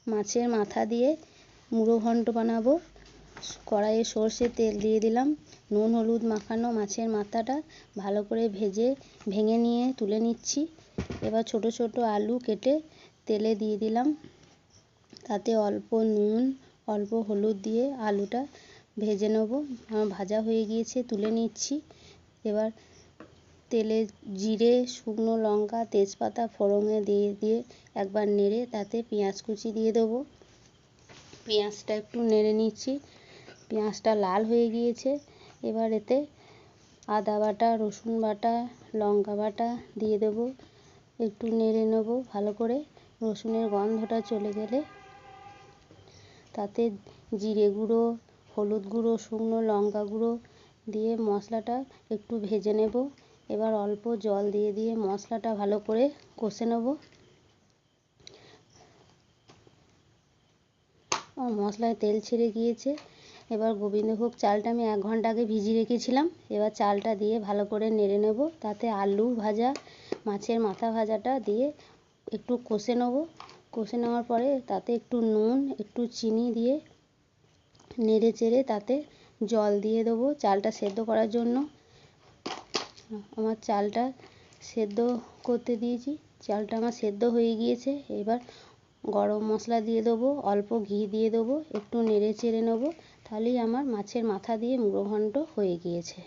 মাছের মাথা দিয়ে মুড়ো ঘন্ট বানাবো। কড়াইয়ে সর্ষের তেল দিয়ে দিলাম। নুন হলুদ মাখানো মাছের মাথাটা ভালো করে ভেঙে নিয়ে তুলে নিচ্ছি। এবার ছোট ছোট আলু কেটে তেলে দিয়ে দিলাম। তাতে অল্প নুন অল্প হলুদ দিয়ে আলুটা ভেজে নেব। ভাজা হয়ে গিয়েছে, তুলে নিচ্ছি। এবার তেলে জিরে শুকনো লঙ্কা তেজপাতা ফোড়নে দিয়ে একবার নেড়ে তাতে পেঁয়াজ কুচি দিয়ে দেবো। পেঁয়াজটা একটু নেড়ে নিচ্ছি। পেঁয়াজটা লাল হয়ে গিয়েছে। এবার এতে আদা বাটা রসুন বাটা লঙ্কা বাটা দিয়ে দেবো। একটু নেড়ে নেব ভালো করে। রসুনের গন্ধটা চলে গেলে তাতে জিরে গুঁড়ো হলুদ গুঁড়ো শুকনো লঙ্কা গুঁড়ো দিয়ে মশলাটা একটু ভেজে নেব। এবার অল্প জল দিয়ে মশলাটা ভালো করে কষে নেব। মশলায় তেল ছেড়ে গিয়েছে। এবার গোবিন্দভোগ চালটা আমি 1 ঘন্টা আগে ভিজিয়ে রেখেছিলাম। এবার চালটা দিয়ে ভালো করে নেড়ে নেব। তাতে আলু ভাজা মাছের মাথা ভাজাটা দিয়ে একটু কষে নেব। কষে নেওয়ার পরে তাতে একটু নুন একটু চিনি দিয়ে নেড়ে চেড়ে তাতে জল দিয়ে দেবো চালটা সেদ্ধ করার জন্য। আমার চালটা সেদ্ধ করতে দিয়েছি। চালটা আমার সেদ্ধ হয়ে গিয়েছে। এবার গরম মশলা দিয়ে দেবো, অল্প ঘি দিয়ে দেবো, একটু নেড়ে চেড়ে নেবো। তাহলেই আমার মাছের মাথা দিয়ে মুড়ো ঘন্ট হয়ে গিয়েছে।